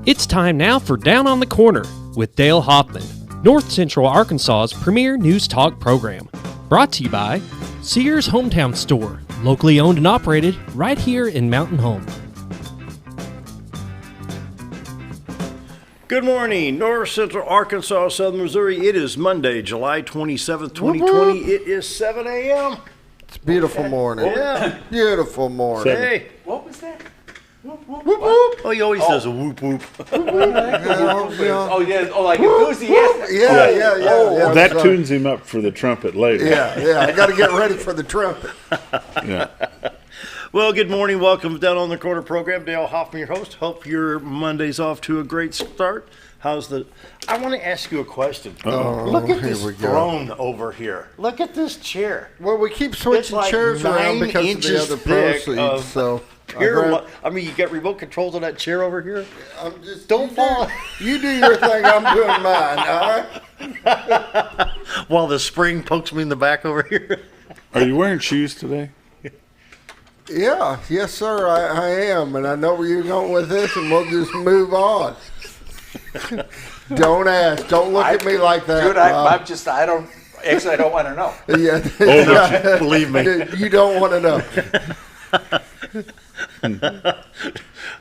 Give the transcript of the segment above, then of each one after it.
It's time now for Down on the Corner with Dale Hoffman, North Central Arkansas's premier news talk program. Brought to you by Sears Hometown Store, locally owned and operated right here in Mountain Home. Good morning, North Central Arkansas, Southern Missouri. It is Monday, July 27th, 2020. It is 7 a.m. It's a beautiful morning. Yeah. Beautiful morning. Hey. What was that? Whoop, whoop, whoop. Oh, he always does a whoop, whoop. Oh, yeah. Oh, like enthusiastic. Yeah. That tunes him up for the trumpet later. Yeah. I got to get ready for the trumpet. Yeah. Well, good morning. Welcome to Down on the Corner program. Dale Hoffman, your host. Hope your Monday's off to a great start. I want to ask you a question. Look at this throne over here. Look at this chair. Well, we keep switching It's like chairs around 9 because of the inches other thick proceeds. of So I mean, you got remote controls on that chair over here? don't fall. You do your thing. I'm doing mine. All right. While the spring pokes me in the back over here. Are you wearing shoes today? Yeah. Yes, sir. I am, and I know where you're going with this, and we'll just move on. Don't ask. Don't look at me like that. Dude, I don't want to know. Yeah. Believe me. You don't want to know.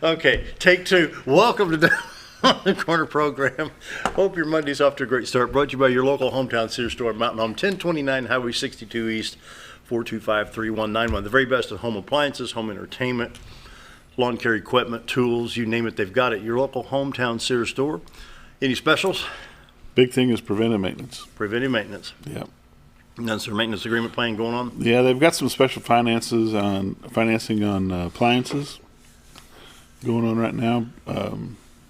Okay, take two. Welcome to Down on the Corner program. Hope your Monday's off to a great start. Brought to you by your local hometown Sears store, Mountain Home, 1029 Highway 62 East, 425-3191. The very best in home appliances, home entertainment, lawn care equipment, tools, you name it, they've got it. Your local hometown Sears store. Any specials? Big thing is preventive maintenance. Preventive maintenance. Yeah. And that's their maintenance agreement plan going on? Yeah, they've got some special financing on appliances going on right now.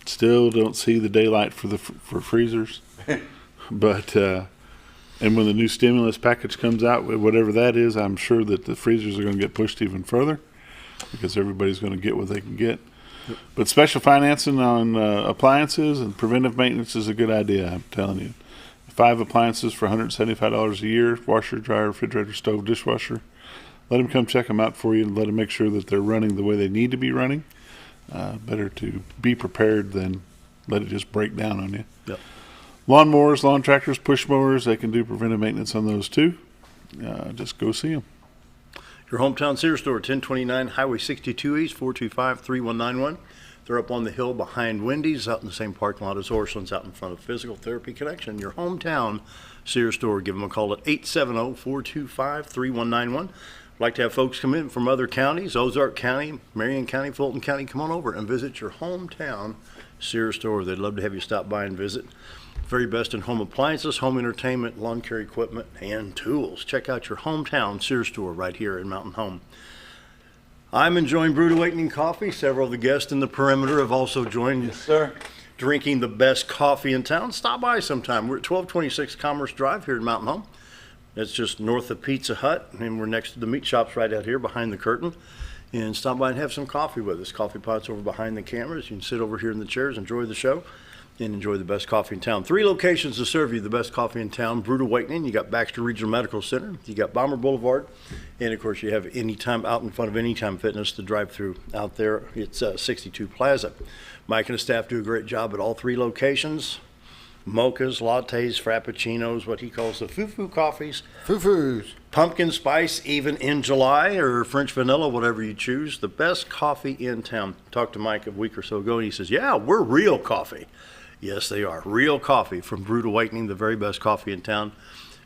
Still don't see the daylight for freezers, but and when the new stimulus package comes out, whatever that is, I'm sure that the freezers are going to get pushed even further because everybody's going to get what they can get. But special financing on appliances and preventive maintenance is a good idea, I'm telling you. 5 appliances for $175 a year, washer, dryer, refrigerator, stove, dishwasher. Let them come check them out for you and let them make sure that they're running the way they need to be running. Better to be prepared than let it just break down on you. Yep. Lawnmowers, lawn tractors, push mowers, they can do preventive maintenance on those too. Just go see them. Your hometown Sears store, 1029 Highway 62 East, 425-3191. They're up on the hill behind Wendy's, out in the same parking lot as Orscheln's, out in front of Physical Therapy Connection. Your hometown Sears store. Give them a call at 870-425-3191. I'd like to have folks come in from other counties, Ozarks County, Marion County, Fulton County. Come on over and visit your hometown Sears store. They'd love to have you stop by and visit. Very best in home appliances, home entertainment, lawn care equipment, and tools. Check out your hometown Sears store right here in Mountain Home. I'm enjoying Brewed Awakening coffee. Several of the guests in the perimeter have also joined. Yes, sir. Drinking the best coffee in town. Stop by sometime. We're at 1226 Commerce Drive here in Mountain Home. That's just north of Pizza Hut, and we're next to the meat shops right out here behind the curtain. And stop by and have some coffee with us. Coffee pots over behind the cameras. You can sit over here in the chairs, enjoy the show, and enjoy the best coffee in town. 3 locations to serve you the best coffee in town. Brewed Awakening, you got Baxter Regional Medical Center, you got Bomber Boulevard, and of course you have Anytime out in front of Anytime Fitness, the drive-through out there. It's 62 Plaza. Mike and his staff do a great job at all 3 locations. Mochas, lattes, frappuccinos, what he calls the foo-foo coffees. Foo-foos. Pumpkin spice, even in July, or French vanilla, whatever you choose. The best coffee in town. Talked to Mike a week or so ago, and he says, yeah, we're real coffee. Yes, they are. Real coffee from Brewed Awakening, the very best coffee in town.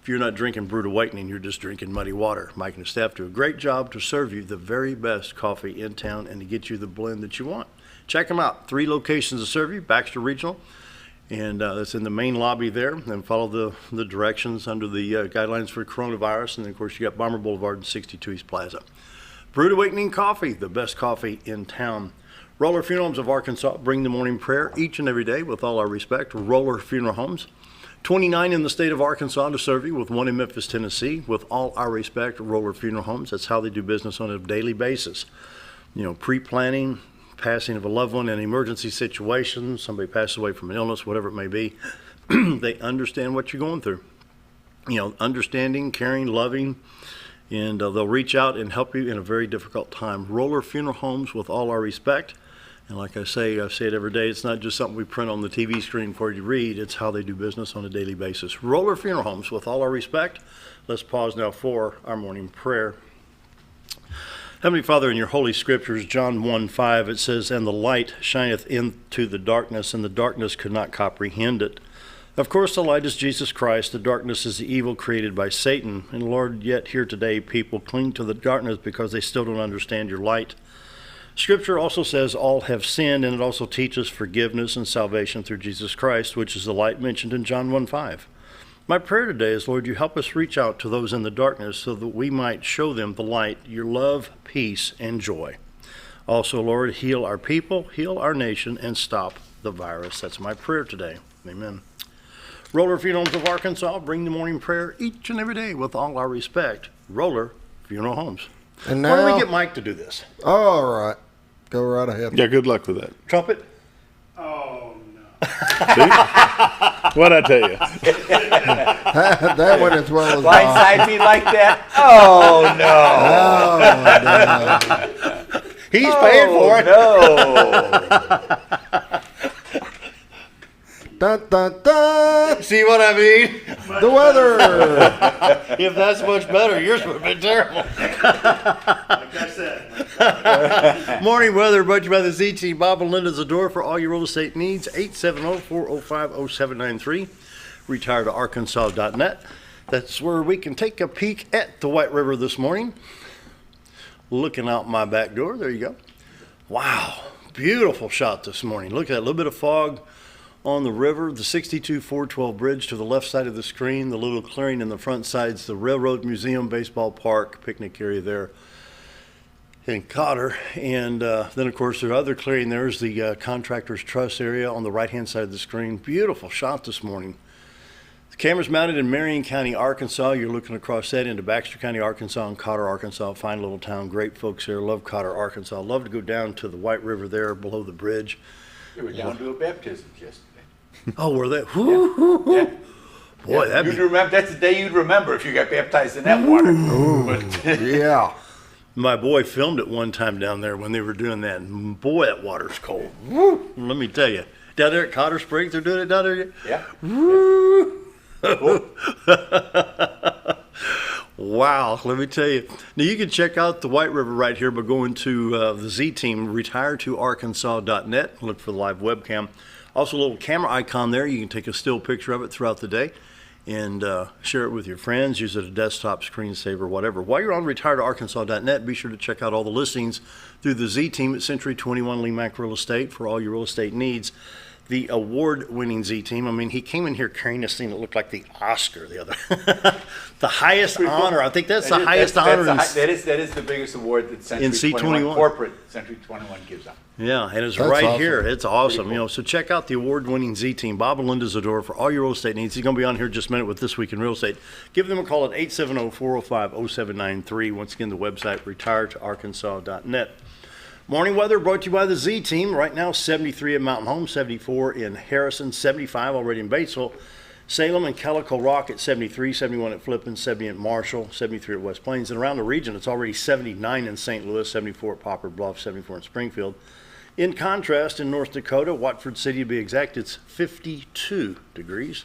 If you're not drinking Brewed Awakening, you're just drinking muddy water. Mike and his staff do a great job to serve you the very best coffee in town and to get you the blend that you want. Check them out. 3 locations to serve you, Baxter Regional, and that's in the main lobby there. And follow the directions under the guidelines for coronavirus. And, of course, you got Bomber Boulevard and 62 East Plaza. Brewed Awakening Coffee, the best coffee in town. Roller Funeral Homes of Arkansas, bring the morning prayer each and every day with all our respect. Roller Funeral Homes, 29 in the state of Arkansas to serve you, with 1 in Memphis, Tennessee. With all our respect, Roller Funeral Homes, that's how they do business on a daily basis. You know, pre-planning, passing of a loved one, an emergency situation, somebody passes away from an illness, whatever it may be. They understand what you're going through. You know, understanding, caring, loving, and they'll reach out and help you in a very difficult time. Roller Funeral Homes, with all our respect. And like I say it every day, it's not just something we print on the TV screen for you to read, it's how they do business on a daily basis. Roller Funeral Homes, with all our respect, let's pause now for our morning prayer. Heavenly Father, in your holy scriptures, John 1:5, it says, "And the light shineth into the darkness, and the darkness could not comprehend it." Of course, the light is Jesus Christ. The darkness is the evil created by Satan. And Lord, yet here today, people cling to the darkness because they still don't understand your light. Scripture also says all have sinned, and it also teaches forgiveness and salvation through Jesus Christ, which is the light mentioned in John 1:5. My prayer today is, Lord, you help us reach out to those in the darkness so that we might show them the light, your love, peace, and joy. Also, Lord, heal our people, heal our nation, and stop the virus. That's my prayer today. Amen. Roller Funeral Homes of Arkansas, bring the morning prayer each and every day with all our respect. Roller Funeral Homes. And Why don't we now, get Mike to do this? all right, go right ahead. Yeah, good luck with that. Trumpet? Oh, no. What'd I tell you? That went as well as mine. Blindside me like that? Oh, no. Oh, no. He's paying for it. No. Dun, dun, dun. See what I mean? The weather. If that's much better, yours would have been terrible. Like I said. Morning weather brought to you by the Z Team. Bob and Linda Zdora for all your real estate needs. 870-405-0793. RetiredToArkansas.net. That's where we can take a peek at the White River this morning. Looking out my back door. There you go. Wow. Beautiful shot this morning. Look at that. A little bit of fog on the river, the 62-412 bridge to the left side of the screen, the little clearing in the front sides, the Railroad Museum, baseball park, picnic area there in Cotter. And then, of course, the other clearing there is the Contractors Trust area on the right-hand side of the screen. Beautiful shot this morning. The camera's mounted in Marion County, Arkansas. You're looking across that into Baxter County, Arkansas, and Cotter, Arkansas. Fine little town. Great folks there. Love Cotter, Arkansas. Love to go down to the White River there below the bridge. You were down to a baptism yesterday. Oh, were they? Whoo, whoo, whoo. Yeah. Boy, Yeah, that'd you'd be... remember. That's the day you'd remember if you got baptized in that water. Yeah. My boy filmed it one time down there when they were doing that. And boy, that water's cold. Woo. Let me tell you. Down there at Cotter Springs, they're doing it down there. Yeah. Woo. Wow, let me tell you. Now, you can check out the White River right here by going to the Z Team, RetiredToArkansas.net. Look for the live webcam. Also, a little camera icon there. You can take a still picture of it throughout the day and share it with your friends. Use it as a desktop, screensaver, whatever. While you're on RetiredToArkansas.net, be sure to check out all the listings through the Z Team at Century 21 LeMac Real Estate for all your real estate needs. The award-winning Z Team. I mean, he came in here carrying this thing that looked like the Oscar the other. The highest honor. I think that's the highest honor. That is the biggest award that Century in C21. 21 corporate Century 21 gives out. Yeah, and it's That's right awesome. here. It's awesome. Cool. You know, so check out the award-winning Z Team, Bob and Linda Zdora, for all your real estate needs. He's going to be on here in just a minute with This Week in Real Estate. Give them a call at 870-405-0793. Once again, the website, RetiredToArkansas.net. Morning weather brought to you by the Z Team. Right now, 73 at Mountain Home, 74 in Harrison, 75 already in Batesville, Salem and Calico Rock at 73, 71 at Flippin, 70 at Marshall, 73 at West Plains. And around the region, it's already 79 in St. Louis, 74 at Poplar Bluff, 74 in Springfield. In contrast, in North Dakota, Watford City to be exact, it's 52 degrees.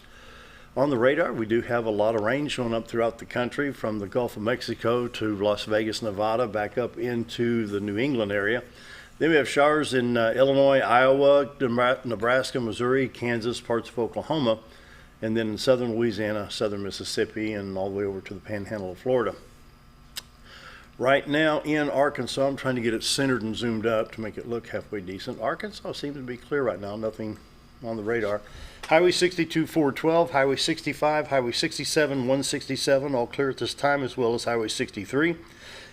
On the radar, we do have a lot of rain showing up throughout the country, from the Gulf of Mexico to Las Vegas, Nevada, back up into the New England area. Then we have showers in Illinois, Iowa, Nebraska, Missouri, Kansas, parts of Oklahoma, and then in southern Louisiana, southern Mississippi, and all the way over to the panhandle of Florida. Right now in Arkansas, I'm trying to get it centered and zoomed up to make it look halfway decent. Arkansas seems to be clear right now, nothing on the radar. Highway 62, 412, Highway 65, Highway 67, 167, all clear at this time, as well as Highway 63.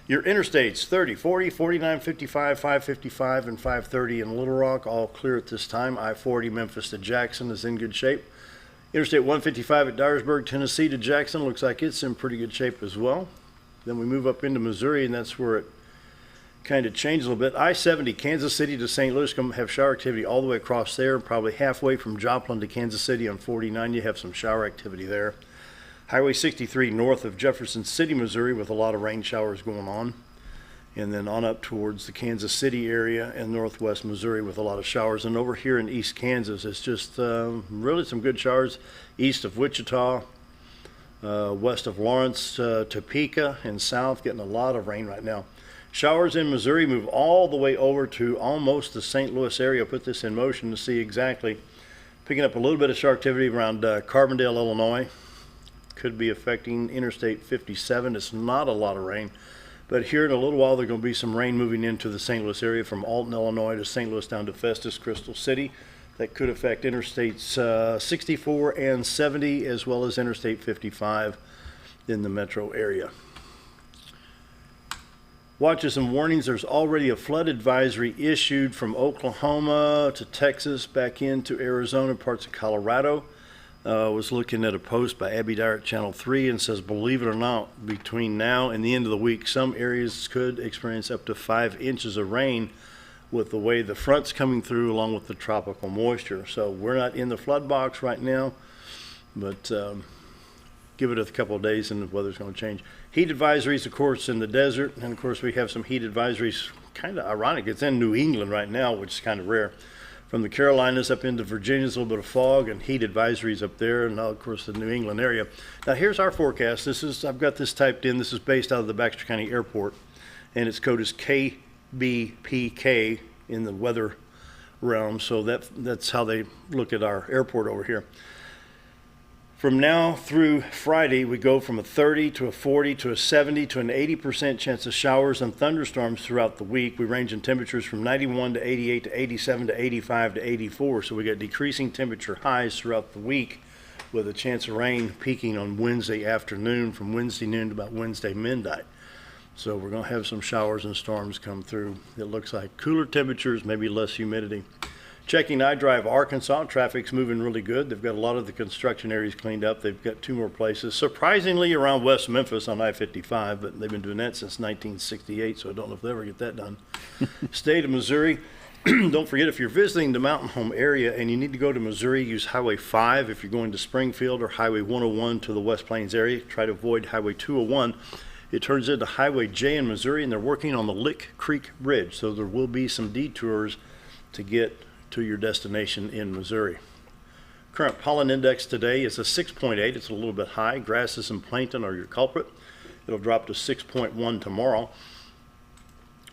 Your interstates, 30, 40, 49, 55, 555, and 530 in Little Rock, all clear at this time. I-40 Memphis to Jackson is in good shape. Interstate 155 at Dyersburg, Tennessee to Jackson, looks like it's in pretty good shape as well. Then we move up into Missouri, and that's where it kind of changed a little bit. I-70, Kansas City to St. Louis, going to have shower activity all the way across there. Probably halfway from Joplin to Kansas City on 49, you have some shower activity there. Highway 63 north of Jefferson City, Missouri, with a lot of rain showers going on. and then on up towards the Kansas City area and northwest Missouri with a lot of showers. And over here in East Kansas, it's just really some good showers east of Wichita, west of Lawrence, Topeka, and south, getting a lot of rain right now. Showers in Missouri move all the way over to almost the St. Louis area. Put this in motion to see exactly. Picking up a little bit of shower activity around Carbondale, Illinois. Could be affecting Interstate 57. It's not a lot of rain. But here in a little while, there's going to be some rain moving into the St. Louis area from Alton, Illinois to St. Louis down to Festus, Crystal City. That could affect Interstates 64 and 70 as well as Interstate 55 in the metro area. Watches and warnings. There's already a flood advisory issued from Oklahoma to Texas back into Arizona, parts of Colorado. Was looking at a post by Abby Dyer at Channel 3 and says, believe it or not, between now and the end of the week, some areas could experience up to 5 inches of rain with the way the front's coming through along with the tropical moisture. So we're not in the flood box right now, but give it a couple of days and the weather's going to change. Heat advisories, of course, in the desert. And, of course, we have some heat advisories. Kind of ironic. It's in New England right now, which is kind of rare. From the Carolinas up into Virginia, there's a little bit of fog and heat advisories up there, and of course the New England area. Now here's our forecast. I've got this typed in. This is based out of the Baxter County Airport, and its code is KBPK in the weather realm. So that's how they look at our airport over here. From now through Friday, we go from a 30 to a 40 to a 70 to an 80% chance of showers and thunderstorms throughout the week. We range in temperatures from 91 to 88 to 87 to 85 to 84. So we got decreasing temperature highs throughout the week with a chance of rain peaking on Wednesday afternoon from Wednesday noon to about Wednesday midnight. So we're going to have some showers and storms come through. It looks like cooler temperatures, maybe less humidity. Checking iDrive Arkansas, traffic's moving really good. They've got a lot of the construction areas cleaned up. They've got 2 more places, surprisingly around West Memphis on I-55, but they've been doing that since 1968, so I don't know if they'll ever get that done. State of Missouri, don't forget if you're visiting the Mountain Home area and you need to go to Missouri, use Highway 5 if you're going to Springfield, or Highway 101 to the West Plains area. Try to avoid Highway 201. It turns into Highway J in Missouri, and they're working on the Lick Creek Bridge, so there will be some detours to get to your destination in Missouri. Current pollen index today is a 6.8. It's a little bit high. Grasses and plankton are your culprit. It'll drop to 6.1 tomorrow.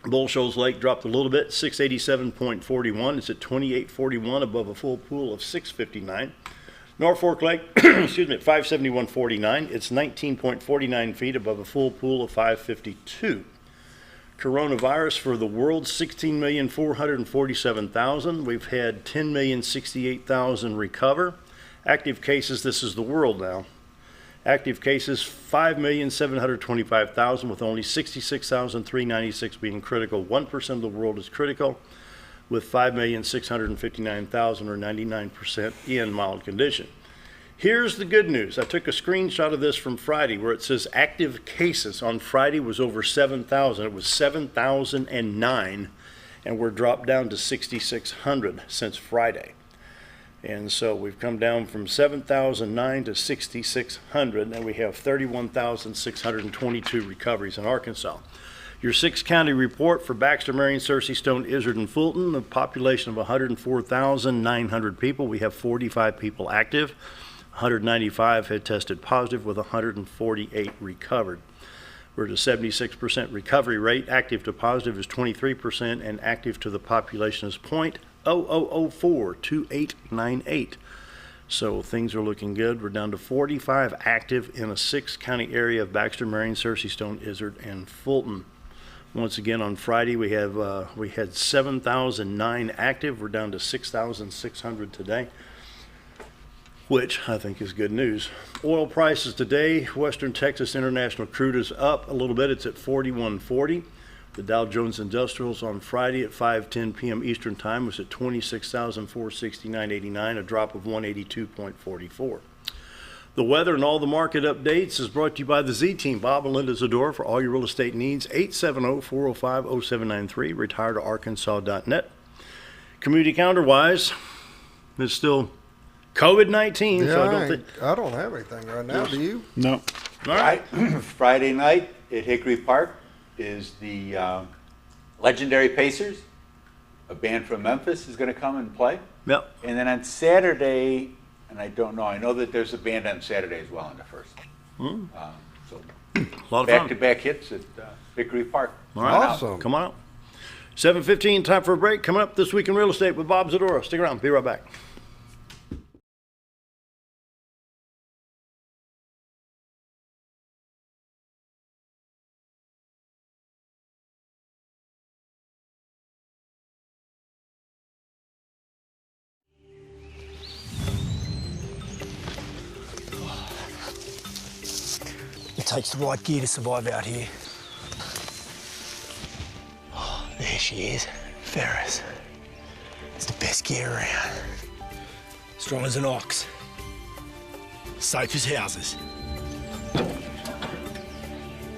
Bull Shoals Lake dropped a little bit, 687.41. It's at 2841 above a full pool of 659. Norfolk Lake, excuse me, at 571.49. It's 19.49 feet above a full pool of 552. Coronavirus for the world, 16,447,000. We've had 10,068,000 recover. Active cases, this is the world now. Active cases, 5,725,000 with only 66,396 being critical. 1% of the world is critical with 5,659,000 or 99% in mild condition. Here's the good news. I took a screenshot of this from Friday where it says active cases on Friday was over 7,000. It was 7,009, and we're dropped down to 6,600 since Friday. And so we've come down from 7,009 to 6,600, and we have 31,622 recoveries in Arkansas. Your 6-county report for Baxter, Marion, Searcy, Stone, Izard, and Fulton, a population of 104,900 people. We have 45 people active. 195 had tested positive with 148 recovered. We're at a 76% recovery rate. Active to positive is 23%, and active to the population is 0.00042898. So things are looking good. We're down to 45 active in a 6-county area of Baxter, Marion, Searcy, Stone, Izard, and Fulton. Once again, on Friday we had 7,009 active. We're down to 6,600 today, which I think is good news. Oil prices today, Western Texas International Crude is up a little bit. It's at 41.40. The Dow Jones Industrials on Friday at 5:10 p.m. Eastern Time was at 26,469.89, a drop of 182.44. The weather and all the market updates is brought to you by the Z-Team, Bob and Linda Zdora, for all your real estate needs. 870-405-0793, retiredarkansas.net. Community calendar-wise, it's still COVID-19, so I don't have anything right now. Do you? No. All right. Friday night at Hickory Park, is the Legendary Pacers. A band from Memphis is going to come and play. Yep. And then on Saturday, and I don't know, I know that there's a band on Saturday as well in the first. So A lot of fun. back-to-back hits at Vickery Park. All right. Awesome. Come on out. 7:15, time for a break. Coming up this week in real estate with Bob Zdora. Stick around. Be right back. It takes the right gear to survive out here. Oh, there she is, Ferris. It's the best gear around. Strong as an ox. Safe as houses.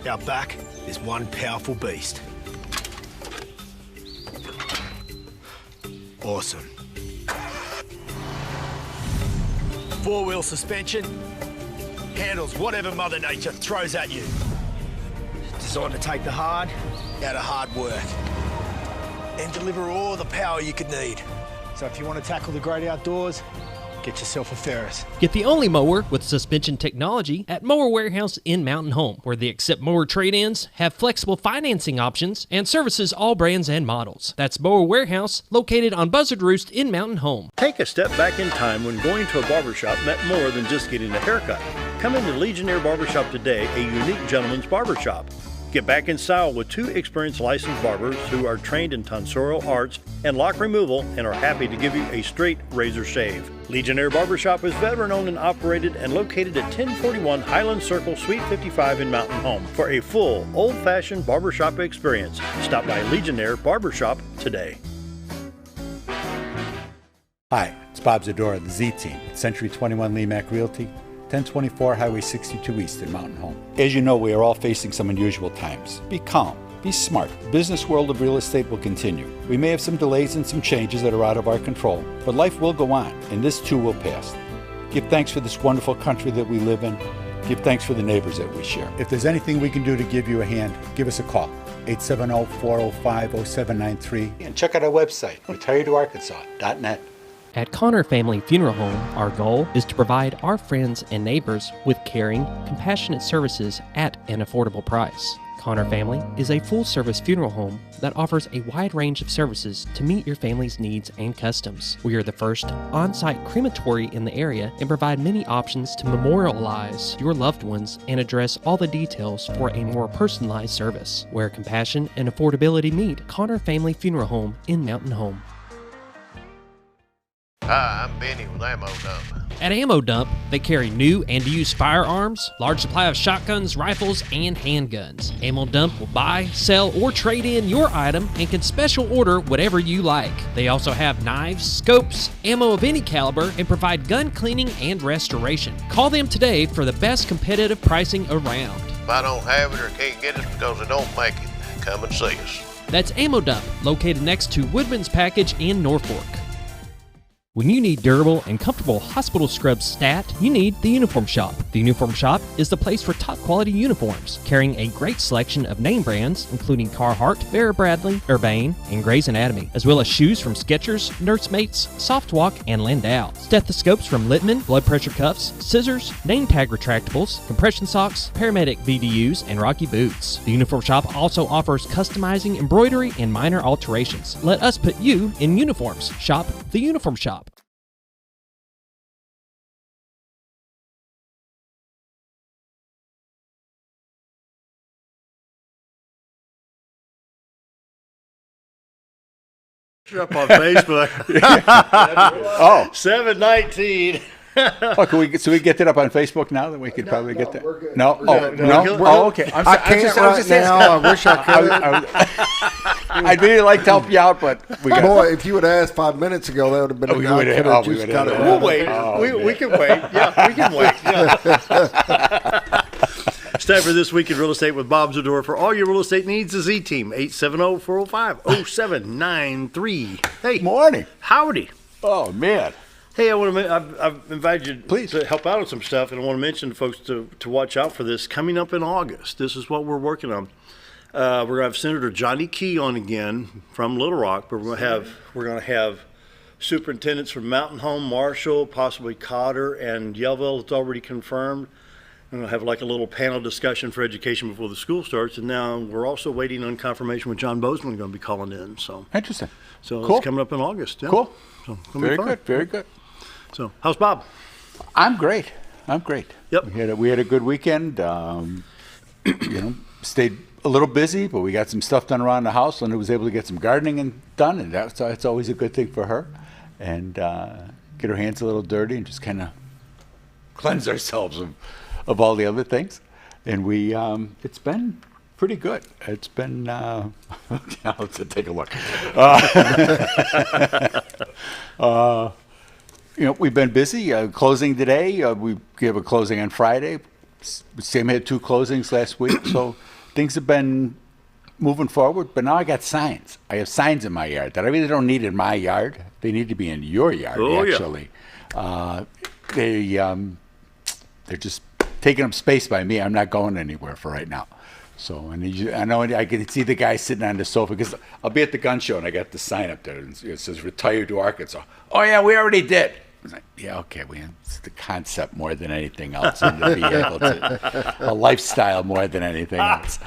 Out back, there's one powerful beast. Awesome. Four-wheel suspension. Handles whatever Mother Nature throws at you. Designed to take the hard out of hard work and deliver all the power you could need. So if you want to tackle the great outdoors, get yourself a Ferris. Get the only mower with suspension technology at Mower Warehouse in Mountain Home, where they accept mower trade-ins, have flexible financing options, and services all brands and models. That's Mower Warehouse, located on Buzzard Roost in Mountain Home. Take a step back in time when going to a barbershop meant more than just getting a haircut. Come into Legionnaire Barbershop today, a unique gentleman's barbershop. Get back in style with 2 experienced licensed barbers who are trained in tonsorial arts and lock removal and are happy to give you a straight razor shave. Legionnaire Barbershop is veteran-owned and operated and located at 1041 Highland Circle, Suite 55 in Mountain Home. For a full, old-fashioned barbershop experience, stop by Legionnaire Barbershop today. Hi, it's Bob Zdora, the Z-Team at Century 21 LeMac Realty, 1024 Highway 62 East in Mountain Home. As you know, we are all facing some unusual times. Be calm. Be smart. The business world of real estate will continue. We may have some delays and some changes that are out of our control, but life will go on, and this too will pass. Give thanks for this wonderful country that we live in. Give thanks for the neighbors that we share. If there's anything we can do to give you a hand, give us a call. 870-405-0793. And check out our website, retiredtoarkansas.net. At Connor Family Funeral Home, our goal is to provide our friends and neighbors with caring, compassionate services at an affordable price. Connor Family is a full-service funeral home that offers a wide range of services to meet your family's needs and customs. We are the first on-site crematory in the area and provide many options to memorialize your loved ones and address all the details for a more personalized service. Where compassion and affordability meet, Connor Family Funeral Home in Mountain Home. Hi, I'm Benny with Ammo Dump. At Ammo Dump, they carry new and used firearms, large supply of shotguns, rifles, and handguns. Ammo Dump will buy, sell, or trade in your item and can special order whatever you like. They also have knives, scopes, ammo of any caliber, and provide gun cleaning and restoration. Call them today for the best competitive pricing around. If I don't have it or can't get it because they don't make it, come and see us. That's Ammo Dump, located next to Woodman's Package in Norfolk. When you need durable and comfortable hospital scrubs stat, you need the Uniform Shop. The Uniform Shop is the place for top quality uniforms, carrying a great selection of name brands, including Carhartt, Vera Bradley, Urbane, and Grey's Anatomy, as well as shoes from Skechers, Nursemates, Softwalk, and Landau, stethoscopes from Littman, blood pressure cuffs, scissors, name tag retractables, compression socks, paramedic VDUs, and Rocky boots. The Uniform Shop also offers customizing embroidery and minor alterations. Let us put you in uniforms. Shop the Uniform Shop. Up on Facebook. Oh, 719. oh, can we get that up on Facebook now? Then we could probably get that. we're good. No, No, no. Oh, okay. I can't right now. I wish I could. I'd really like to help you out, but we got. Boy, if you would have asked 5 minutes ago, that would have been. Oh, we would have- I oh, could we have would just have- got it. We'll right. wait. Oh, we can wait. Yeah, we can wait. Yeah. It's time for This Week in Real Estate with Bob Zdora. For all your real estate needs, the Z-Team, 870-405-0793. Hey, Morning. howdy. Oh man. Hey, I've invited you Please. to help out on some stuff, and I want to mention to folks to watch out for this coming up in August. This is what we're working on. We're going to have Senator Johnny Key on again from Little Rock, but we're going to have superintendents from Mountain Home, Marshall, possibly Cotter, and Yellville. It's already confirmed. And we'll have like a little panel discussion for education before the school starts. And now we're also waiting on confirmation with John Bozeman going to be calling in. So Interesting. So Cool. it's coming up in August. Yeah. Cool. So it's gonna be Very fun. good. Very good. So how's Bob? I'm great. Yep. We had a good weekend. Stayed a little busy, but we got some stuff done around the house. Linda was able to get some gardening done, and that's always a good thing for her. And get her hands a little dirty and just kind of cleanse ourselves of all the other things. And it's been pretty good. It's been, let's take a look. We've been busy. Closing today. We have a closing on Friday. Sam had 2 closings last week, so things have been moving forward. But now I got signs. I have signs in my yard that I really don't need in my yard. They need to be in your yard, actually. Yeah. They're just taking up space by me. I'm not going anywhere for right now. So, I know I can see the guy sitting on the sofa, because I'll be at the gun show and I got the sign up there and it says "Retired to Arkansas." Oh yeah, we already did. I was like, yeah, okay, it's the concept more than anything else, and to be able to a lifestyle more than anything else.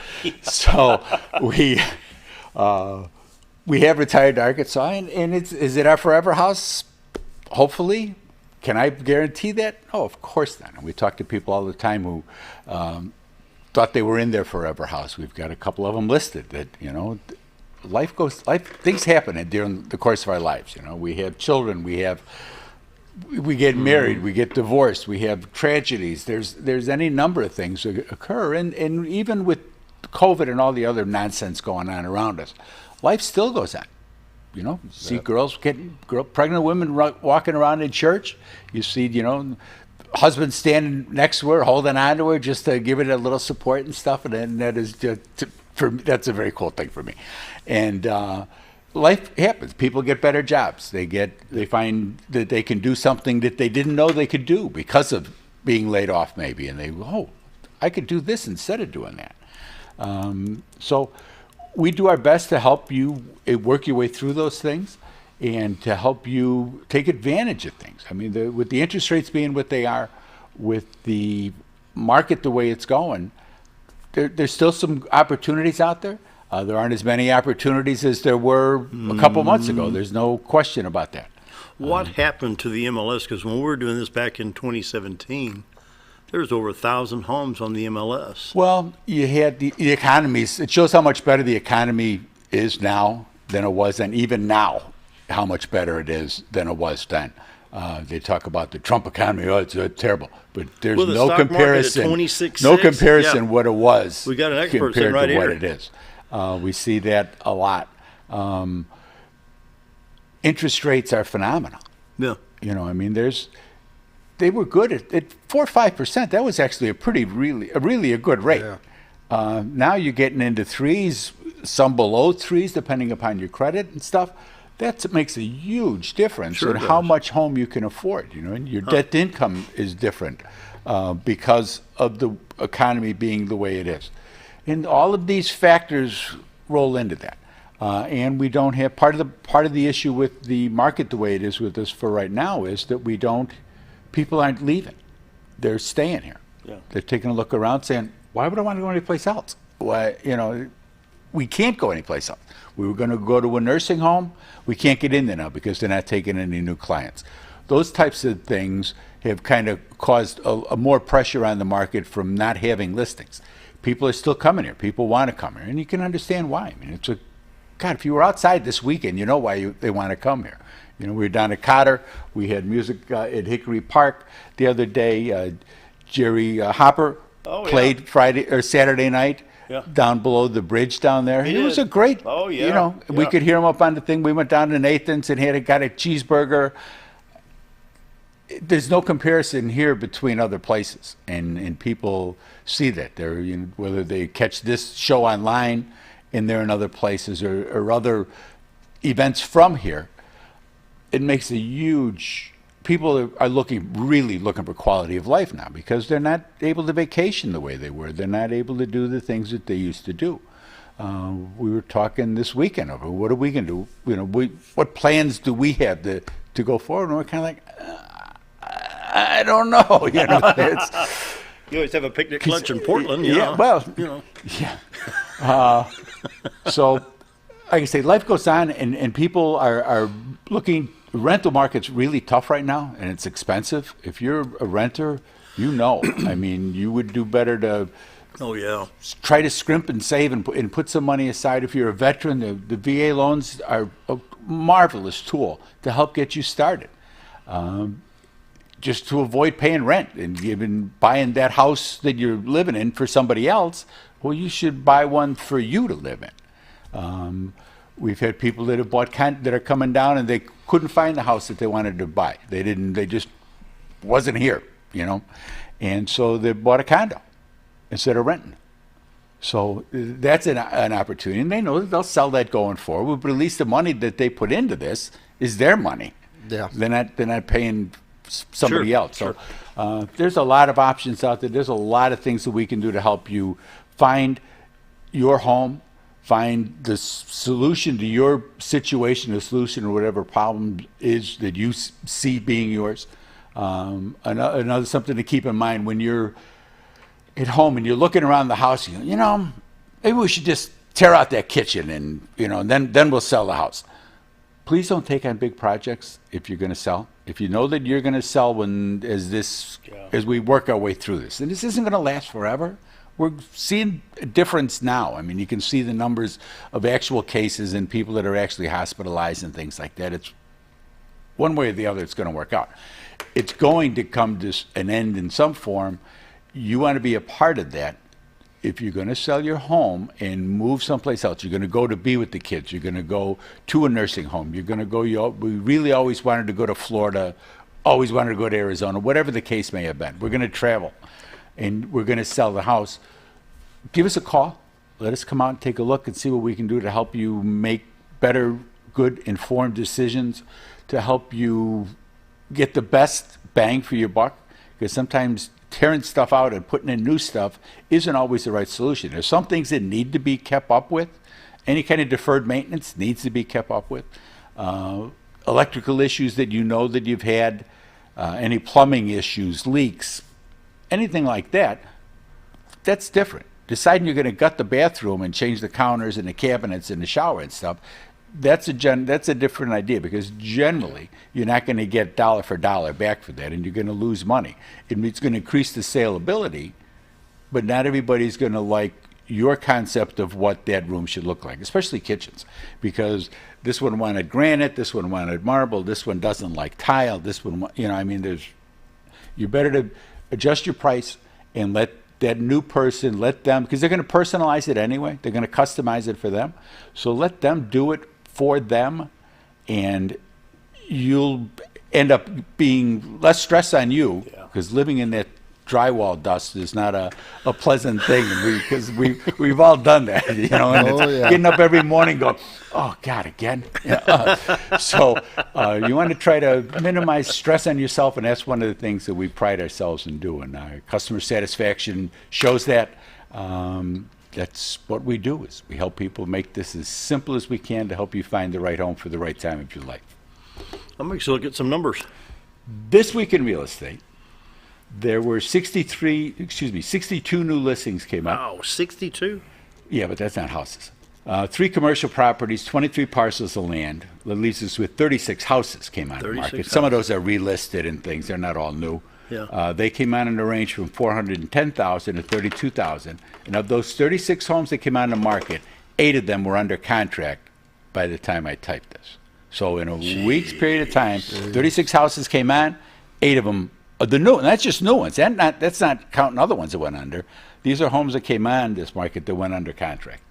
So we have Retired to Arkansas, and is it our forever house? Hopefully. Can I guarantee that? Oh, of course not. And we talk to people all the time who thought they were in their forever house. We've got a couple of them listed that, things happen during the course of our lives. We have children, we get married, we get divorced, we have tragedies. There's any number of things that occur. And even with COVID and all the other nonsense going on around us, life still goes on. See pregnant women walking around in church. You see, husband standing next to her, holding on to her just to give it a little support and stuff. And then that is just, that's a very cool thing for me. And life happens. People get better jobs. They find that they can do something that they didn't know they could do because of being laid off, maybe. And they go, oh, I could do this instead of doing that. So we do our best to help you work your way through those things and to help you take advantage of things. I mean, with the interest rates being what they are, with the market the way it's going, there's still some opportunities out there. There aren't as many opportunities as there were a couple months ago. There's no question about that. What happened to the MLS? Because when we were doing this back in 2017, there was over 1,000 homes on the MLS. Well, you had the economies. It shows how much better the economy is now than it was then. Even now, how much better it is than it was then. They talk about the Trump economy. Oh, it's terrible. But there's no comparison. No comparison what it was. We got an expert compared right to here. what it is. We see that a lot. Interest rates are phenomenal. Yeah. They were good at 4 or 5%. That was actually a good rate. Yeah. Now you're getting into 3s, some below 3s, depending upon your credit and stuff. That makes a huge difference in how much home you can afford. And your debt to income is different because of the economy being the way it is. And all of these factors roll into that. And we don't have part of the issue with the market the way it is with us for right now is that people aren't leaving. They're staying here. Yeah. They're taking a look around saying, why would I want to go anyplace else? Why, we can't go anyplace else. We were going to go to a nursing home. We can't get in there now because they're not taking any new clients. Those types of things have kind of caused a more pressure on the market from not having listings. People are still coming here. People want to come here. And you can understand why. I mean, if you were outside this weekend, you know why they want to come here. We were down at Cotter. We had music at Hickory Park the other day. Jerry Hopper played Friday or Saturday night down below the bridge down there. It was a great. Oh yeah. We could hear him up on the thing. We went down to Nathan's and got a cheeseburger. There's no comparison here between other places, and people see that. They're whether they catch this show online and they're in other places or other events from here. It makes a huge. People are really looking for quality of life now because they're not able to vacation the way they were. They're not able to do the things that they used to do. We were talking this weekend over what are we going to do? What plans do we have to go forward? And we're kind of like, I don't know. It's, You always have a picnic lunch in Portland. So, like I say, life goes on, and people are looking. Rental market's really tough right now, and it's expensive. If you're a renter, I mean, you would do better to try to scrimp and save and put some money aside. If you're a veteran, the VA loans are a marvelous tool to help get you started. Just to avoid paying rent and even buying that house that you're living in for somebody else, well, you should buy one for you to live in. We've had people that have bought that are coming down and they couldn't find the house that they wanted to buy. They just wasn't here, and so they bought a condo instead of renting. So that's an opportunity, and they know that they'll sell that going forward. But at least the money that they put into this is their money. Yeah, they're not paying somebody else. So there's a lot of options out there. There's a lot of things that we can do to help you find your home, find the solution to your situation, the solution to whatever problem is that you see being yours. Another something to keep in mind when you're at home and you're looking around the house, maybe we should just tear out that kitchen and then we'll sell the house. Please don't take on big projects if you're going to sell. If you know that you're going to sell as we work our way through this, and this isn't going to last forever. We're seeing a difference now. I mean, you can see the numbers of actual cases and people that are actually hospitalized and things like that. It's one way or the other, it's going to work out. It's going to come to an end in some form. You want to be a part of that. If you're going to sell your home and move someplace else, you're going to go to be with the kids, you're going to go to a nursing home, you're going to go, we really always wanted to go to Florida, always wanted to go to Arizona, whatever the case may have been. We're going to travel and we're going to sell the house. Give us a call. Let us come out and take a look and see what we can do to help you make better, good, informed decisions, to help you get the best bang for your buck, because sometimes tearing stuff out and putting in new stuff isn't always the right solution. There's some things that need to be kept up with. Any kind of deferred maintenance needs to be kept up with. Electrical issues that that you've had, any plumbing issues, leaks, anything like that, that's different. Deciding you're going to gut the bathroom and change the counters and the cabinets and the shower and stuff, that's a different idea, because generally you're not going to get dollar for dollar back for that, and you're going to lose money. It's going to increase the saleability, but not everybody's going to like your concept of what that room should look like, especially kitchens, because this one wanted granite, this one wanted marble, this one doesn't like tile, this one, you're better to adjust your price and let that new person, because they're going to personalize it anyway. They're going to customize it for them. So let them do it for them, and you'll end up being less stress on you, because living in that drywall dust is not a pleasant thing, because we've all done that, getting up every morning going, oh God, again. So you want to try to minimize stress on yourself, and that's one of the things that we pride ourselves in doing. Customer satisfaction shows that. That's what we do, is we help people make this as simple as we can to help you find the right home for the right time of your life. I'll make sure to look at some numbers. This week in real estate, there were 62 new listings came out. Wow, 62? Yeah, but that's not houses. 3 commercial properties, 23 parcels of land. That leaves us with 36 houses came on the market. Some of those are relisted and things. They're not all new. Yeah. They came out in the range from $410,000 to $32,000. And of those 36 homes that came on the market, 8 of them were under contract by the time I typed this. So in a week's period of time, 36 houses came on, 8 of them the new, and that's just new ones. That's not counting other ones that went under. These are homes that came on this market that went under contract.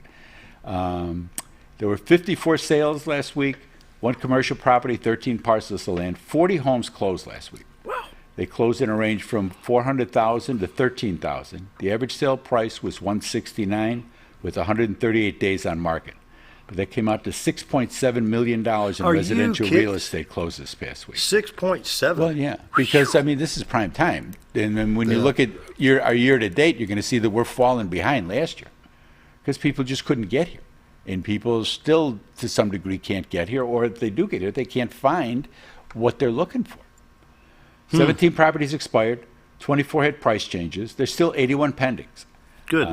There were 54 sales last week, 1 commercial property, 13 parcels of land. 40 homes closed last week. Wow. They closed in a range from $400,000 to $13,000. The average sale price was $169,000 with 138 days on market. But that came out to $6.7 million in residential real estate closed this past week. 6.7? Well, yeah, because, this is prime time. And then when you look at our year to date, you're going to see that we're falling behind last year. because people just couldn't get here. And people still, to some degree, can't get here, or if they do get here, they can't find what they're looking for. 17 properties expired, 24 had price changes. There's still 81 pendings. Good.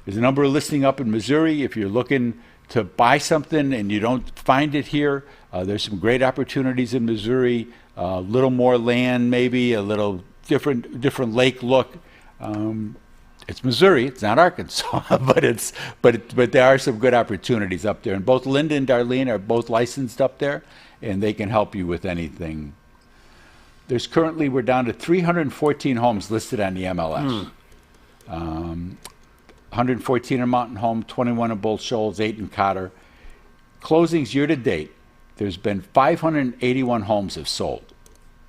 There's a number of listing up in Missouri. If you're looking to buy something and you don't find it here, there's some great opportunities in Missouri. A little more land, maybe a little different lake look. It's Missouri. It's not Arkansas, but there are some good opportunities up there. And both Linda and Darlene are both licensed up there, and they can help you with anything. There's currently, we're down to 314 homes listed on the MLS. 114 in Mountain Home, 21 in Bull Shoals, 8 in Cotter. Closings year to date, there's been 581 homes have sold.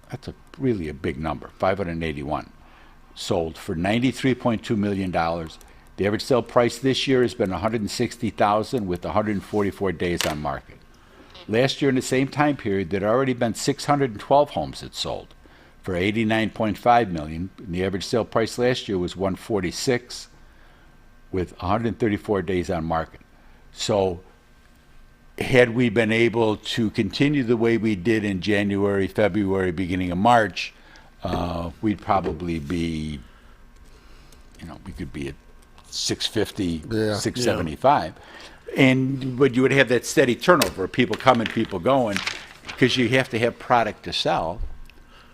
That's really a big number, 581 sold for $93.2 million. The average sale price this year has been $160,000 with 144 days on market. Last year in the same time period, there had already been 612 homes that sold for $89.5 million. And the average sale price last year was $146,000 with 134 days on market. So had we been able to continue the way we did in January, February, beginning of March, we'd probably be, we could be at 650, 675. But you would have that steady turnover of people coming, people going, because you have to have product to sell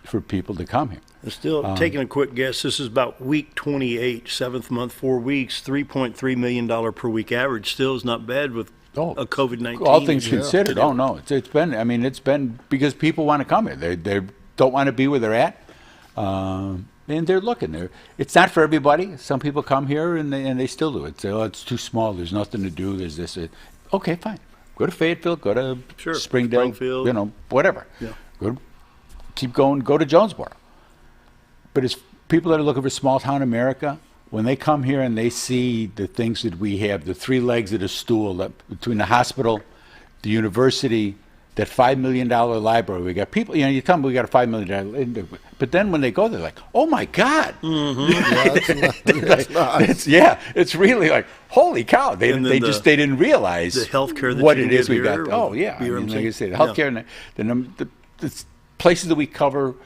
for people to come here. Still taking a quick guess, this is about week 28, 7th month, 4 weeks, $3.3 million per week average. Still is not bad with a COVID-19. All things considered. Oh, no. It's been because people want to come here. They don't want to be where they're at. And they're looking there. It's not for everybody. Some people come here and they still do it. Say, oh, it's too small. There's nothing to do. There's this. Okay, fine. Go to Fayetteville. Go to Springfield. Whatever. Yeah. Keep going. Go to Jonesboro. But as people that are looking for small town America, when they come here and they see the things that we have, the 3 legs of the stool, between the hospital, the university, that $5 million library, we got people, you tell them we got a $5 million, but then when they go, they're like, oh my God. It's really like, holy cow. They didn't realize the healthcare that what it is we got. Oh yeah. Like I said, the healthcare and the places that we cover,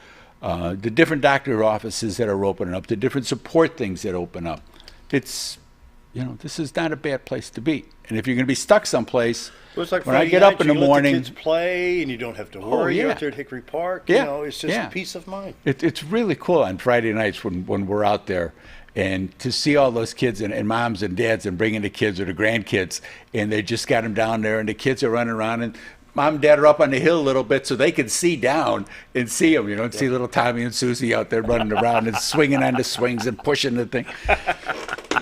the different doctor offices that are opening up, the different support things that open up. It's, this is not a bad place to be. And if you're going to be stuck someplace, it's like when I get up in the morning, let the kids play, and you don't have to worry. You're out there at Hickory Park. It's just peace of mind. It's really cool on Friday nights when we're out there, and to see all those kids and moms and dads and bringing the kids or the grandkids, and they just got them down there, and the kids are running around, and mom and dad are up on the hill a little bit so they can see down and see them, and see little Tommy and Susie out there running around and swinging on the swings and pushing the thing.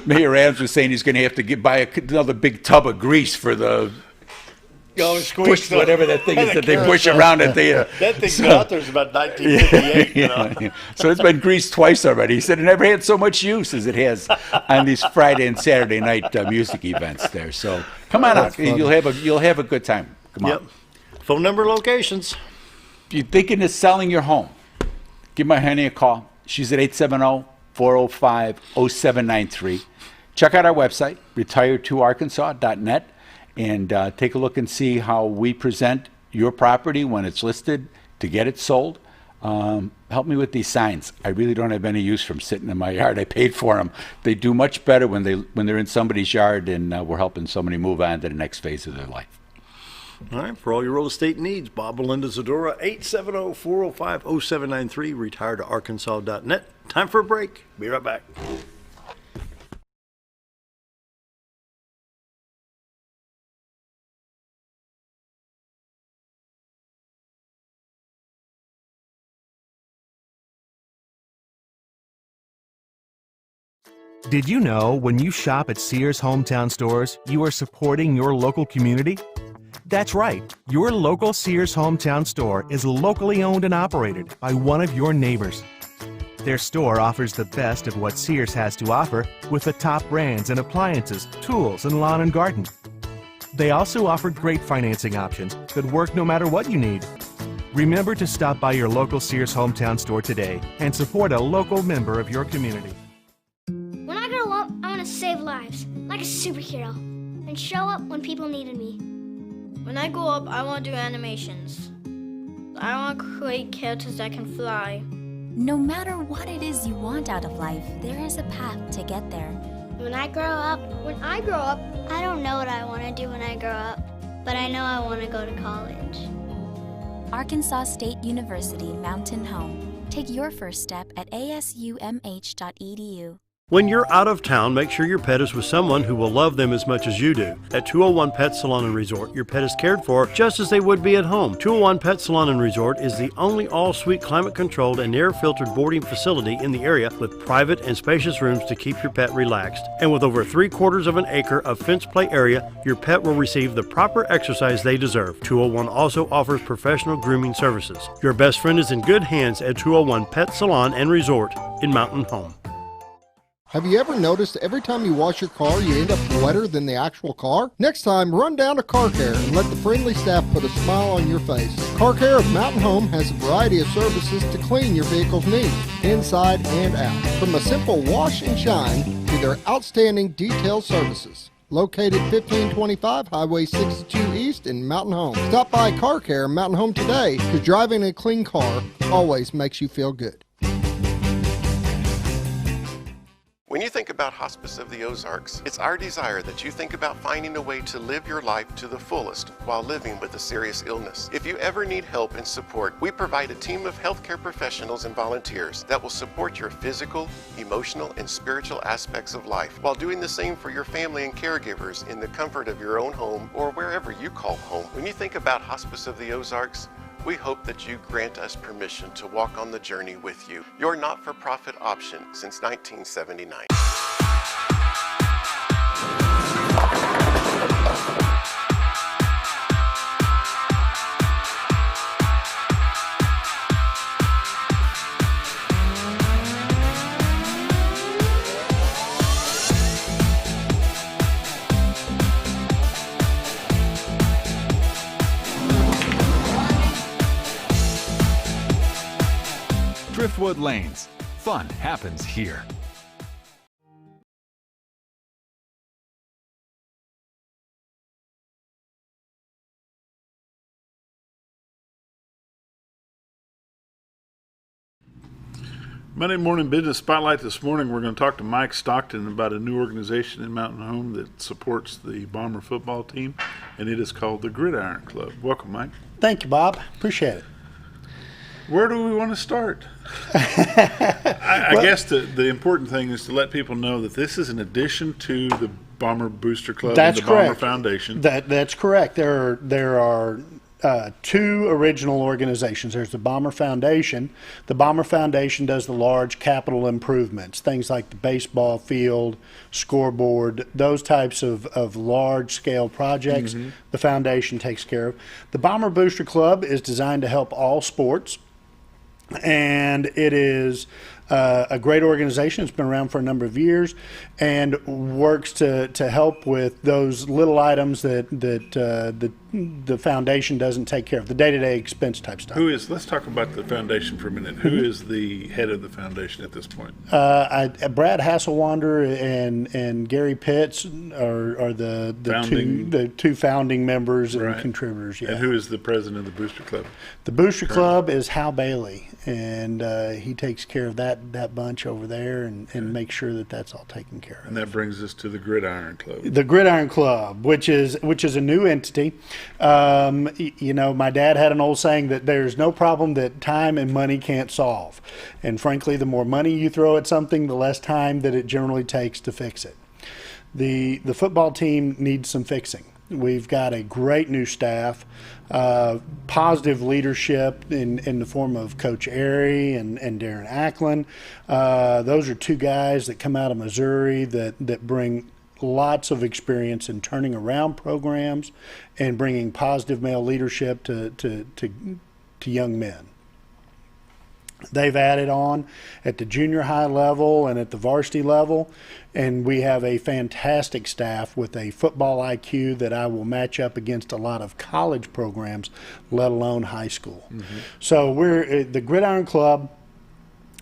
Mayor Adams was saying he's going to have to buy another big tub of grease for the push, whatever that thing is that they push around at the. That thing out there is about 1958. So it's been greased twice already. He said it never had so much use as it has on these Friday and Saturday night music events there. So come on out. You'll have a good time. Come on. Phone number, locations. If you're thinking of selling your home, give my honey a call. She's at 870-405-0793. Check out our website, retired2arkansas.net, and take a look and see how we present your property when it's listed to get it sold. Help me with these signs. I really don't have any use from sitting in my yard. I paid for them. They do much better when they're in somebody's yard, and we're helping somebody move on to the next phase of their life. All right, for all your real estate needs, Bob and Linda Zdora, 870-405-0793, retiredtoarkansas.net. Time for a break. Be right back. Did you know when you shop at Sears Hometown Stores, you are supporting your local community? That's right. Your local Sears Hometown Store is locally owned and operated by one of your neighbors. Their store offers the best of what Sears has to offer with the top brands and appliances, tools, and lawn and garden. They also offer great financing options that work no matter what you need. Remember to stop by your local Sears Hometown Store today and support a local member of your community. When I grow up, I want to save lives, like a superhero and show up when people needed me. When I grow up, I want to do animations. I want to create characters that can fly. No matter what it is you want out of life, there is a path to get there. When I grow up, I don't know what I want to do when I grow up, but I know I want to go to college. Arkansas State University Mountain Home. Take your first step at asumh.edu. When you're out of town, make sure your pet is with someone who will love them as much as you do. At 201 Pet Salon and Resort, your pet is cared for just as they would be at home. 201 Pet Salon and Resort is the only all-suite climate-controlled and air-filtered boarding facility in the area with private and spacious rooms to keep your pet relaxed. And with over 3/4 of an acre of fenced play area, your pet will receive the proper exercise they deserve. 201 also offers professional grooming services. Your best friend is in good hands at 201 Pet Salon and Resort in Mountain Home. Have you ever noticed every time you wash your car, you end up wetter than the actual car? Next time, run down to Car Care and let the friendly staff put a smile on your face. Car Care of Mountain Home has a variety of services to clean your vehicle's needs, inside and out. From a simple wash and shine to their outstanding detailed services. Located 1525 Highway 62 East in Mountain Home. Stop by Car Care Mountain Home today, because driving a clean car always makes you feel good. When you think about Hospice of the Ozarks, it's our desire that you think about finding a way to live your life to the fullest while living with a serious illness. If you ever need help and support, we provide a team of healthcare professionals and volunteers that will support your physical, emotional, and spiritual aspects of life while doing the same for your family and caregivers in the comfort of your own home or wherever you call home. When you think about Hospice of the Ozarks, we hope that you grant us permission to walk on the journey with you. Your not-for-profit option since 1979. Driftwood Lanes. Fun happens here. Monday Morning Business Spotlight this morning, we're going to talk to Mike Stockton about a new organization in Mountain Home that supports the Bomber football team, and it is called the Gridiron Club. Welcome, Mike. Thank you, Bob. Appreciate it. Where do we want to start? I guess the important thing is to let people know that this is an addition to the Bomber Booster Club and the Bomber Foundation. That's correct. There are two original organizations. There's the Bomber Foundation. The Bomber Foundation does the large capital improvements, things like the baseball field, scoreboard, those types of large-scale projects. Mm-hmm. The foundation takes care of. The Bomber Booster Club is designed to help all sports, and it is a great organization. It's been around for a number of years and works to help with those little items that the foundation doesn't take care of, the day-to-day expense type stuff. Let's talk about the foundation for a minute. Who is the head of the foundation at this point? Brad Hasselwander and Gary Pitts are the two founding members and contributors. Yeah. And who is the president of the Booster Club? The Booster Club is Hal Bailey, and he takes care of that bunch over there and makes sure that that's all taken care of. And that brings us to the Gridiron Club. The Gridiron Club, which is a new entity. My dad had an old saying that there's no problem that time and money can't solve. And frankly, the more money you throw at something, the less time that it generally takes to fix it. The football team needs some fixing. We've got a great new staff, positive leadership in the form of Coach Airy and Darren Ackland. Those are two guys that come out of Missouri that bring lots of experience in turning around programs and bringing positive male leadership to young men. They've added on at the junior high level and at the varsity level, and we have a fantastic staff with a football IQ that I will match up against a lot of college programs, let alone high school. Mm-hmm. So the Gridiron Club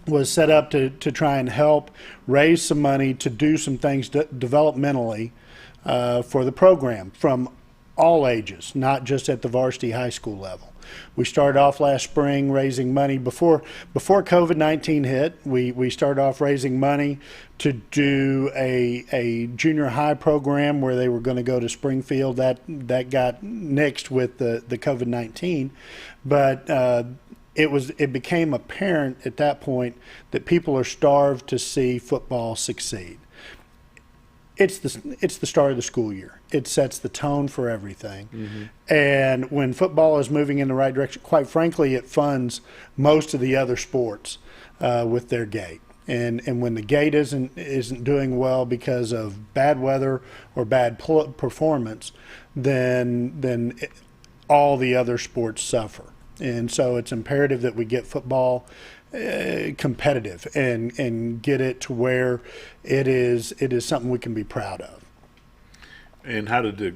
was set up to try and help raise some money to do some things developmentally for the program from all ages, not just at the varsity high school level. We started off last spring raising money before COVID-19 hit. We started off raising money to do a junior high program where they were going to go to Springfield. That got nixed with the COVID-19, but it became apparent at that point that people are starved to see football succeed. It's the start of the school year. It sets the tone for everything. Mm-hmm. And when football is moving in the right direction, quite frankly, it funds most of the other sports with their gate. And when the gate isn't doing well because of bad weather or bad performance, then all the other sports suffer. And so it's imperative that we get football competitive and get it to where it is something we can be proud of. And how did the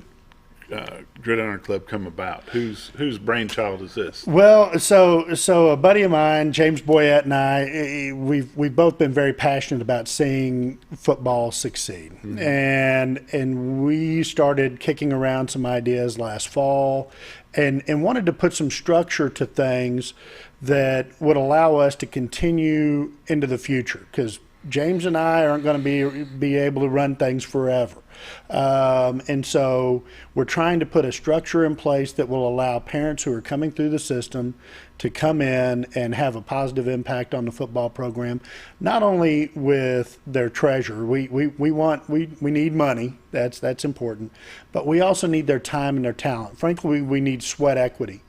Gridiron Club come about? Whose brainchild is this? Well, so a buddy of mine, James Boyette, and I, we've both been very passionate about seeing football succeed, mm-hmm. and we started kicking around some ideas last fall, and wanted to put some structure to things that would allow us to continue into the future, because James and I aren't going to be able to run things forever. And so we're trying to put a structure in place that will allow parents who are coming through the system to come in and have a positive impact on the football program, not only with their treasure. We need money, that's important, but we also need their time and their talent. Frankly, we need sweat equity.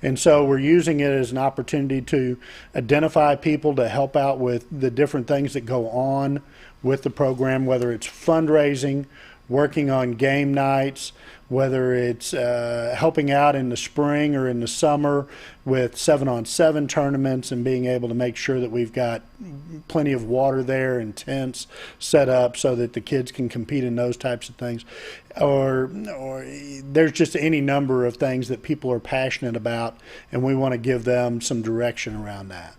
And so we're using it as an opportunity to identify people to help out with the different things that go on with the program, whether it's fundraising, working on game nights, whether it's helping out in the spring or in the summer with 7-on-7 tournaments and being able to make sure that we've got plenty of water there and tents set up so that the kids can compete in those types of things. Or there's just any number of things that people are passionate about, and we want to give them some direction around that.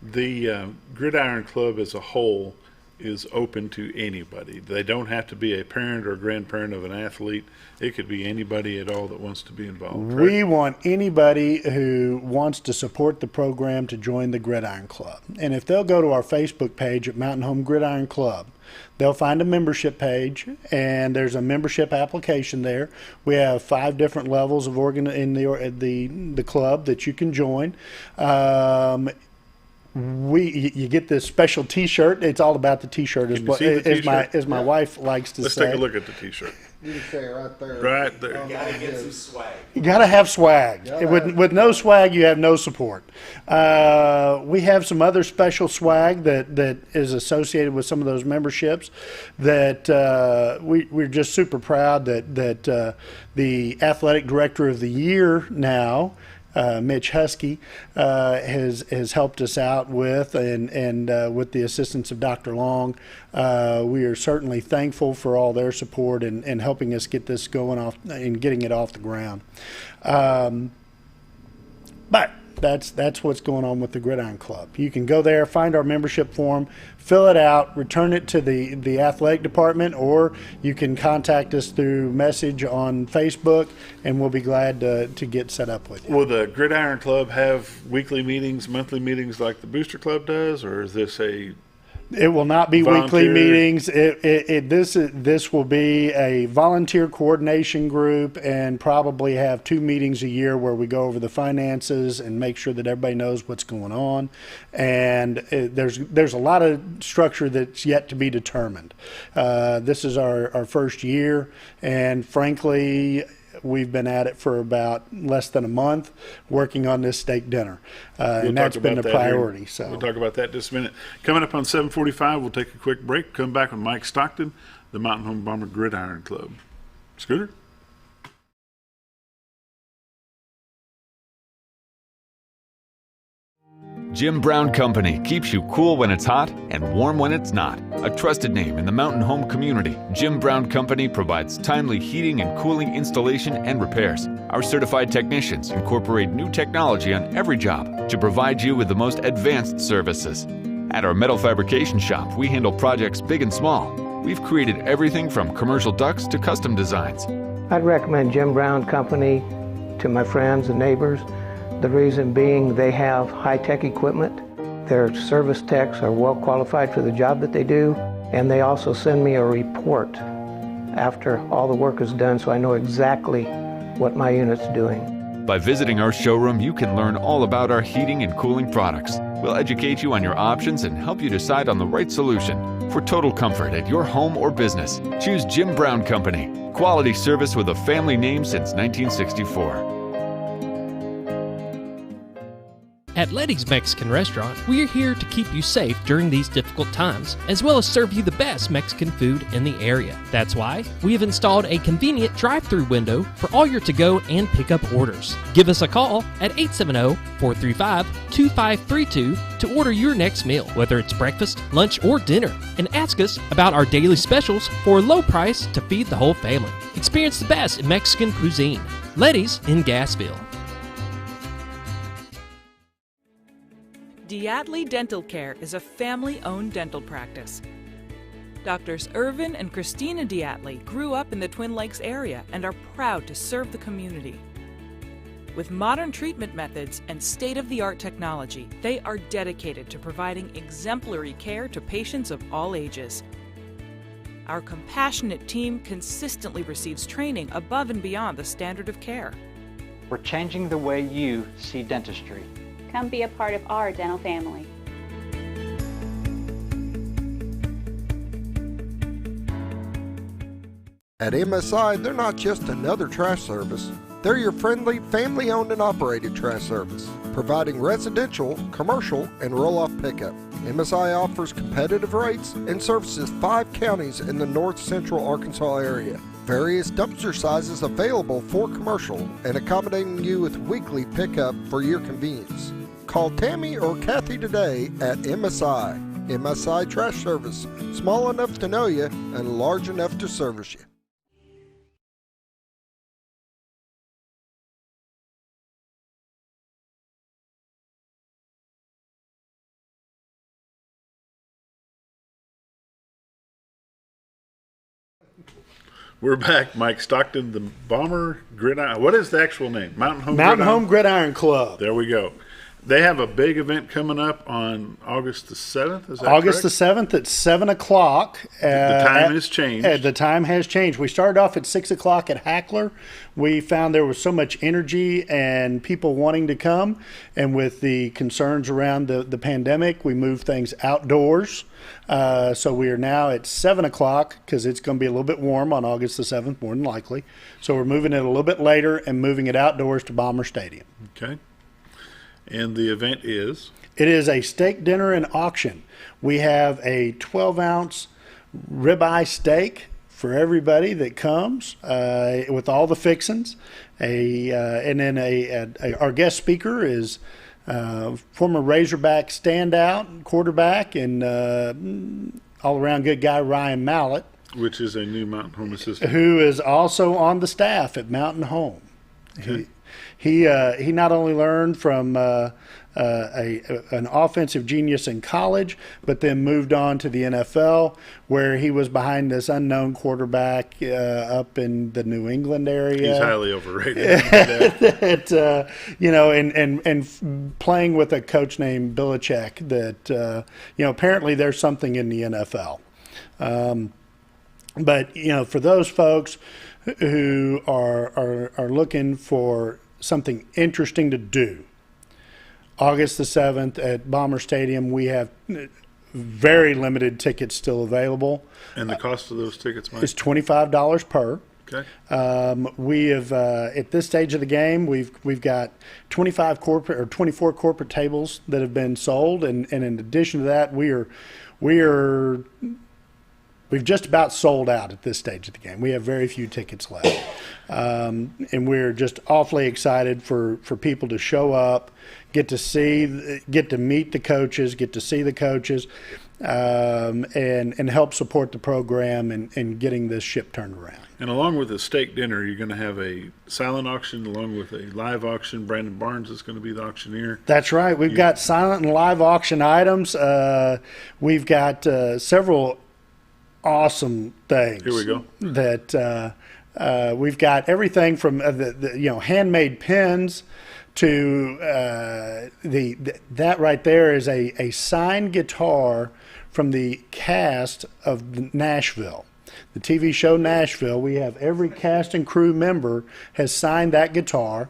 The Gridiron Club as a whole is open to anybody. They don't have to be a parent or grandparent of an athlete. It could be anybody at all that wants to be involved. Correct? We want anybody who wants to support the program to join the Gridiron Club. And if they'll go to our Facebook page at Mountain Home Gridiron Club, they'll find a membership page, and there's a membership application there. We have 5 different levels of in the club that you can join. You get this special T-shirt. It's all about the T-shirt, as my wife likes to say. Let's take a look at the T-shirt. You can say it right there. Right there. You gotta get some swag. You gotta have swag. With no swag, you have no support. We have some other special swag that is associated with some of those memberships that we're just super proud that the athletic director of the year now, Mitch Husky, has helped us out with, and with the assistance of Dr. Long. We are certainly thankful for all their support and helping us get this going off and getting it off the ground. But that's what's going on with the Gridiron Club. You can go there, find our membership form, fill it out, return it to the athletic department, or you can contact us through message on Facebook, and we'll be glad to get set up with you. Will the Gridiron Club have weekly meetings, monthly meetings like the Booster Club does, or is this a It will not be weekly meetings. This will be a volunteer coordination group, and probably have 2 meetings a year where we go over the finances and make sure that everybody knows what's going on. And there's a lot of structure that's yet to be determined. This is our first year, and frankly, we've been at it for about less than a month working on this steak dinner. And that's been the priority. So we'll talk about that in just a minute. Coming up on 7:45, we'll take a quick break. Come back with Mike Stockton, the Mountain Home Bomber Gridiron Club. Scooter? Jim Brown Company keeps you cool when it's hot and warm when it's not. A trusted name in the mountain home community, Jim Brown Company provides timely heating and cooling installation and repairs. Our certified technicians incorporate new technology on every job to provide you with the most advanced services. At our metal fabrication shop, we handle projects big and small. We've created everything from commercial ducts to custom designs. I'd recommend Jim Brown Company to my friends and neighbors. The reason being they have high-tech equipment. Their service techs are well qualified for the job that they do, and they also send me a report after all the work is done so I know exactly what my unit's doing. By visiting our showroom, you can learn all about our heating and cooling products. We'll educate you on your options and help you decide on the right solution. For total comfort at your home or business, choose Jim Brown Company. Quality service with a family name since 1964. At Letty's Mexican Restaurant, we're here to keep you safe during these difficult times, as well as serve you the best Mexican food in the area. That's why we have installed a convenient drive-through window for all your to-go and pickup orders. Give us a call at 870-435-2532 to order your next meal, whether it's breakfast, lunch, or dinner, and ask us about our daily specials for a low price to feed the whole family. Experience the best in Mexican cuisine. Letty's in Gassville. Diatley Dental Care is a family-owned dental practice. Doctors Irvin and Christina Diatley grew up in the Twin Lakes area and are proud to serve the community. With modern treatment methods and state-of-the-art technology, they are dedicated to providing exemplary care to patients of all ages. Our compassionate team consistently receives training above and beyond the standard of care. We're changing the way you see dentistry. Come be a part of our dental family. At MSI, they're not just another trash service. They're your friendly, family-owned and operated trash service, providing residential, commercial, and roll-off pickup. MSI offers competitive rates and services 5 counties in the north central Arkansas area. Various dumpster sizes available for commercial and accommodating you with weekly pickup for your convenience. Call Tammy or Kathy today at MSI. MSI Trash Service, small enough to know you and large enough to service you. We're back. Mike Stockton, the Bomber Gridiron. What is the actual name? Mountain Home Gridiron Club. There we go. They have a big event coming up on August the 7th, is that August correct? the 7th at 7 o'clock. The time has changed. The time has changed. We started off at 6 o'clock at Hackler. We found there was so much energy and people wanting to come. And with the concerns around the pandemic, we moved things outdoors. So we are now at 7 o'clock because it's going to be a little bit warm on August the 7th, more than likely. So we're moving it a little bit later and moving it outdoors to Bomber Stadium. Okay. And the event is? It is a steak dinner and auction. We have a 12-ounce ribeye steak for everybody that comes with all the fixings. And then our guest speaker is former Razorback standout quarterback and all-around good guy Ryan Mallett. Which is a new Mountain Home assistant. Who is also on the staff at Mountain Home. Okay. He not only learned from an offensive genius in college, but then moved on to the NFL, where he was behind this unknown quarterback up in the New England area. He's highly overrated. And playing with a coach named Belichick that, apparently there's something in the NFL. But for those folks who are looking for something interesting to do, August the 7th at Bomber Stadium, we have very limited tickets still available. And the cost of those tickets, Mike? Is $25 per. Okay. We have at this stage of the game, we've got 24 corporate tables that have been sold, and in addition to that, we've just about sold out at this stage of the game. We have very few tickets left. And we're just awfully excited for people to show up, get to meet the coaches, get to see the coaches, and help support the program and getting this ship turned around. And along with the steak dinner, you're going to have a silent auction along with a live auction. Brandon Barnes is going to be the auctioneer. That's right. We've got silent and live auction items. We've got several awesome things. Here we go. That we've got everything from the handmade pins to that right there is a signed guitar from the cast of Nashville. The TV show Nashville, we have every cast and crew member has signed that guitar.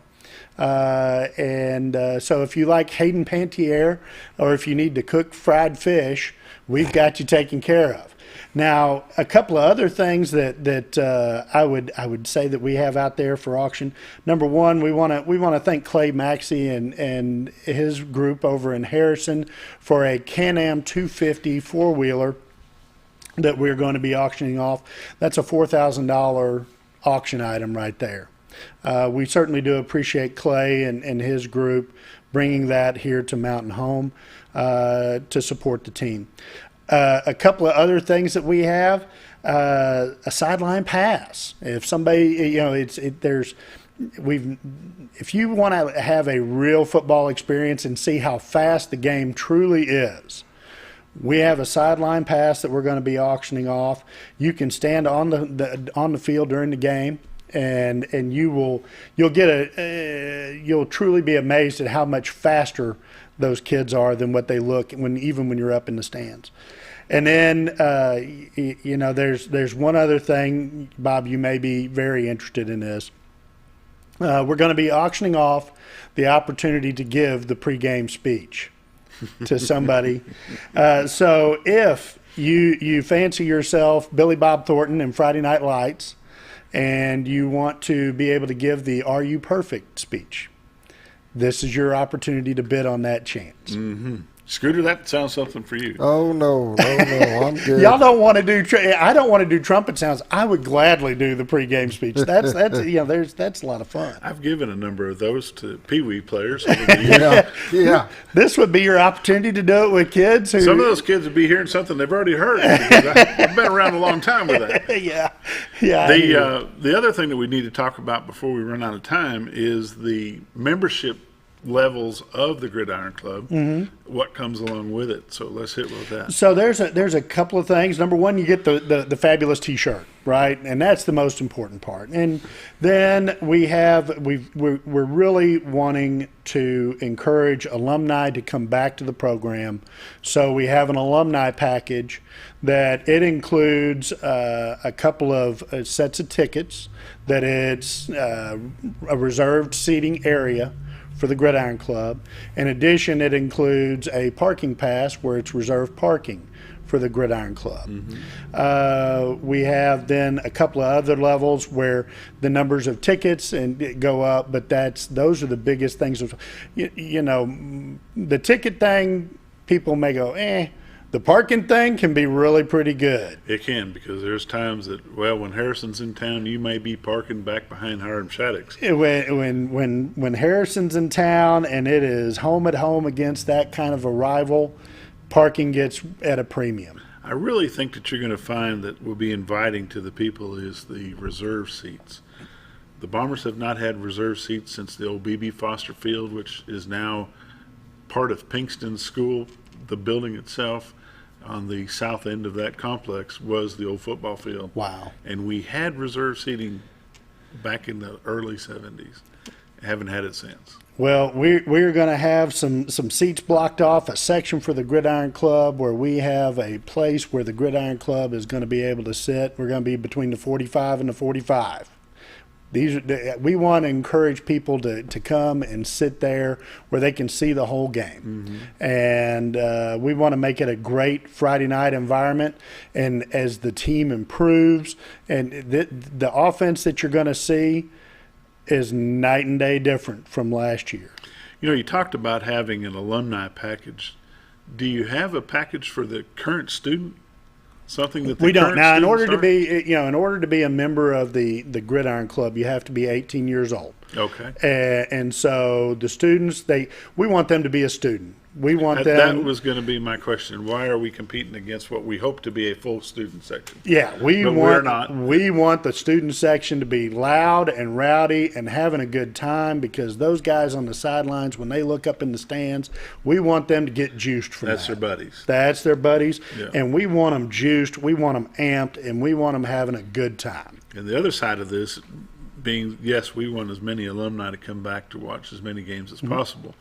So if you like Hayden Panettiere or if you need to cook fried fish, we've got you taken care of. Now, a couple of other things that I would say that we have out there for auction. Number one, we want to thank Clay Maxey and his group over in Harrison for a Can-Am 250 four-wheeler that we're going to be auctioning off. That's a $4,000 auction item right there. We certainly do appreciate Clay and his group bringing that here to Mountain Home to support the team. A couple of other things that we have, a sideline pass. If somebody, if you want to have a real football experience and see how fast the game truly is, we have a sideline pass that we're going to be auctioning off. You can stand on the field during the game, and you'll truly be amazed at how much faster those kids are than what they look even when you're up in the stands. And then there's one other thing, Bob, you may be very interested in this. We're going to be auctioning off the opportunity to give the pregame speech to somebody. So if you fancy yourself Billy Bob Thornton in Friday Night Lights and you want to be able to give the Are You Perfect speech, this is your opportunity to bid on that chance. Mm-hmm. Scooter, that sounds something for you. Oh, no, I'm good. Y'all don't want to do, I don't want to do trumpet sounds. I would gladly do the pregame speech. That's a lot of fun. I've given a number of those to Pee Wee players over the years. Yeah. This would be your opportunity to do it with kids. Some of those kids would be hearing something they've already heard. I've been around a long time with that. Yeah. The other thing that we need to talk about before we run out of time is the membership levels of the Gridiron Club, what comes along with it. So let's hit with that. So there's a couple of things. Number one, you get the fabulous T-shirt, right? And that's the most important part. And then we're really wanting to encourage alumni to come back to the program. So we have an alumni package that it includes a couple of sets of tickets, that it's a reserved seating area for the Gridiron Club. In addition, it includes a parking pass where it's reserved parking for the Gridiron Club. We have then a couple of other levels where the numbers of tickets go up, but those are the biggest things. The ticket thing, people may go, The parking thing can be really pretty good. It can, because there's times that, when Harrison's in town, you may be parking back behind Hiram Shattuck's. When Harrison's in town and it is home at home against that kind of a rival, parking gets at a premium. I really think that you're going to find that will be inviting to the people is the reserve seats. The Bombers have not had reserve seats since the old B.B. Foster Field, which is now part of Pinkston School. The building itself on the south end of that complex was the old football field. Wow. And we had reserve seating back in the early 70s. Haven't had it since. Well, we're going to have some seats blocked off, a section for the Gridiron Club where we have a place where the Gridiron Club is going to be able to sit. We're going to be between the 45 and the 45. We want to encourage people to come and sit there where they can see the whole game. And we want to make it a great Friday night environment. And as the team improves, and the offense that you're going to see is night and day different from last year. You talked about having an alumni package. Do you have a package for the current student? Something that we don't now. In order to be a member of the Gridiron Club, you have to be 18 years old. Okay. And so the students, we want them to be a student. We want them. That was going to be my question. Why are we competing against what we hope to be a full student section? Yeah, we're not. We want the student section to be loud and rowdy and having a good time, because those guys on the sidelines, when they look up in the stands, we want them to get juiced from That's their buddies. That's their buddies. Yeah. And we want them juiced, we want them amped, and we want them having a good time. And the other side of this being, yes, we want as many alumni to come back to watch as many games as possible.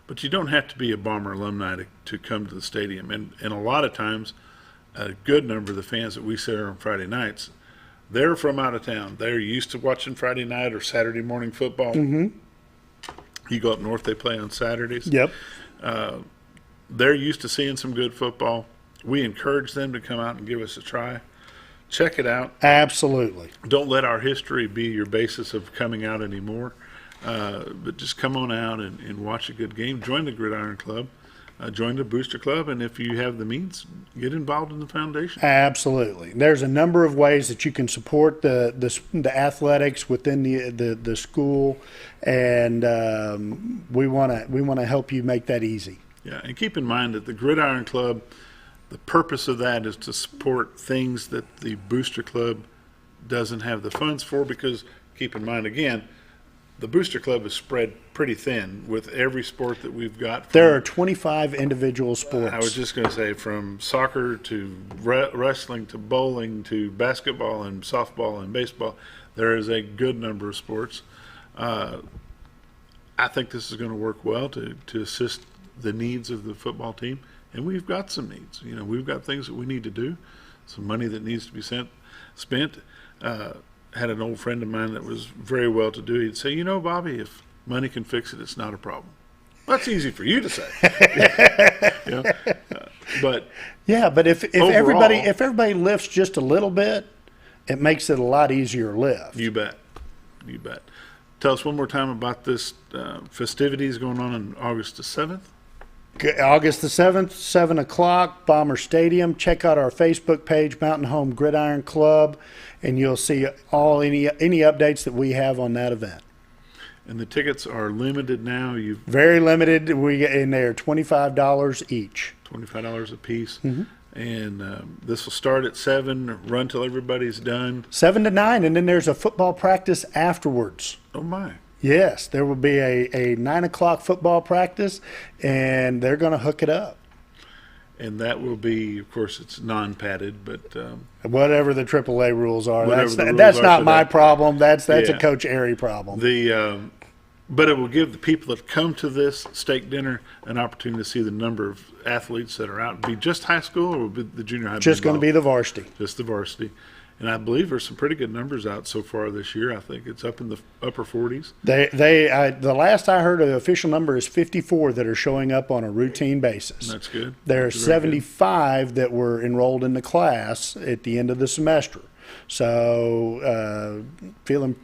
But you don't have to be a Bomber alumni to come to the stadium. And a lot of times, a good number of the fans that we see on Friday nights, they're from out of town. They're used to watching Friday night or Saturday morning football. Mm-hmm. You go up north, they play on Saturdays. Yep. They're used to seeing some good football. We encourage them to come out and give us a try. Check it out. Absolutely. Don't let our history be your basis of coming out anymore. But just come on out and watch a good game. Join the Gridiron Club. Join the Booster Club. And if you have the means, get involved in the foundation. Absolutely. There's a number of ways that you can support the athletics within the school. And we want to help you make that easy. Yeah, and keep in mind that the Gridiron Club, the purpose of that is to support things that the Booster Club doesn't have the funds for, because keep in mind, again, the Booster Club is spread pretty thin with every sport that we've got. There are 25 individual sports. I was just going to say, from soccer to wrestling to bowling to basketball and softball and baseball, there is a good number of sports. I think this is going to work well to assist the needs of the football team. And we've got some needs. You know, we've got things that we need to do, some money that needs to be spent. Had an old friend of mine that was very well to do. He'd say, you know, Bobby, if money can fix it, it's not a problem. Well, that's easy for you to say. You know? But if overall, everybody lifts just a little bit, it makes it a lot easier to lift. You bet. Tell us one more time about this festivities going on August the 7th. August the 7th, 7 o'clock, Bomber Stadium. Check out our Facebook page, Mountain Home Gridiron Club, and you'll see any updates that we have on that event. And the tickets are limited now. Very limited. And they're $25 each. $25 a piece. Mm-hmm. And this will start at 7, run till everybody's done. 7 to 9, and then there's a football practice afterwards. Oh, my. Yes, there will be a 9 o'clock football practice, and they're going to hook it up. And that will be, of course, it's non-padded, but whatever the AAA rules are, that's not my problem. That's a Coach Airy problem. But it will give the people that come to this steak dinner an opportunity to see the number of athletes that are out. It'll be just high school, or will be the junior high? Just going to be the varsity. Just the varsity. And I believe there's some pretty good numbers out so far this year. I think it's up in the upper 40s. The last I heard, the official number is 54 that are showing up on a routine basis. That's good. There are 75 that were enrolled in the class at the end of the semester. So feeling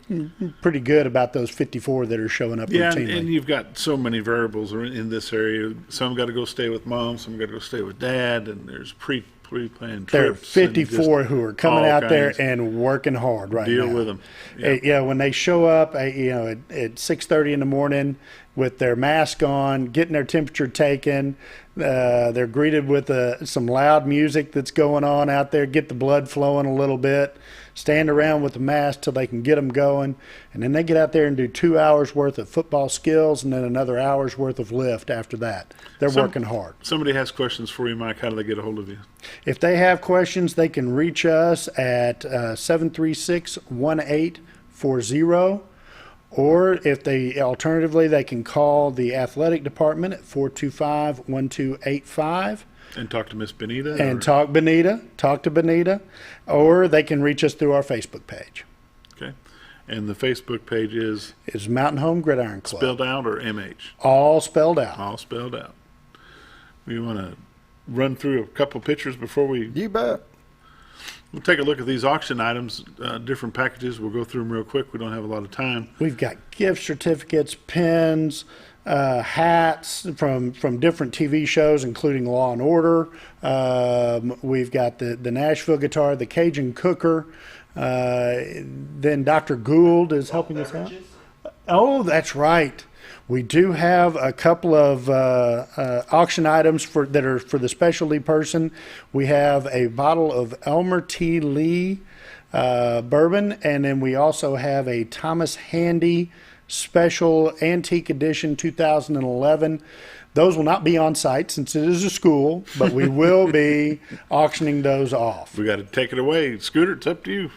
pretty good about those 54 that are showing up routinely. Yeah, and you've got so many variables in this area. Some got to go stay with mom, some got to go stay with dad, and there's pre-planned trips. There are 54 who are coming out there and working hard right now. Deal with them. Yeah, when they show up, at 6:30 in the morning with their mask on, getting their temperature taken, they're greeted with some loud music that's going on out there, get the blood flowing a little bit, stand around with the mask till they can get them going, and then they get out there and do 2 hours worth of football skills and then another hour's worth of lift after that. They're working hard. Somebody has questions for you, Mike. How do they get a hold of you? If they have questions, they can reach us at 736-1840. Or alternatively, they can call the athletic department at 425-1285. And talk to Miss Benita? Talk to Benita. Or they can reach us through our Facebook page. Okay. And the Facebook page is? It's Mountain Home Gridiron Club. Spelled out or MH? All spelled out. All spelled out. We want to run through a couple pictures before we? You bet. We'll take a look at these auction items, different packages. We'll go through them real quick. We don't have a lot of time. We've got gift certificates, pins, hats from different TV shows, including Law and Order. We've got the Nashville guitar, the Cajun cooker. Then Dr. Gould is helping us out. Oh, that's right. We do have a couple of auction items that are for the specialty person. We have a bottle of Elmer T. Lee bourbon, and then we also have a Thomas Handy Special Antique Edition 2011. Those will not be on site since it is a school, but we will be auctioning those off. We got to take it away. Scooter, it's up to you.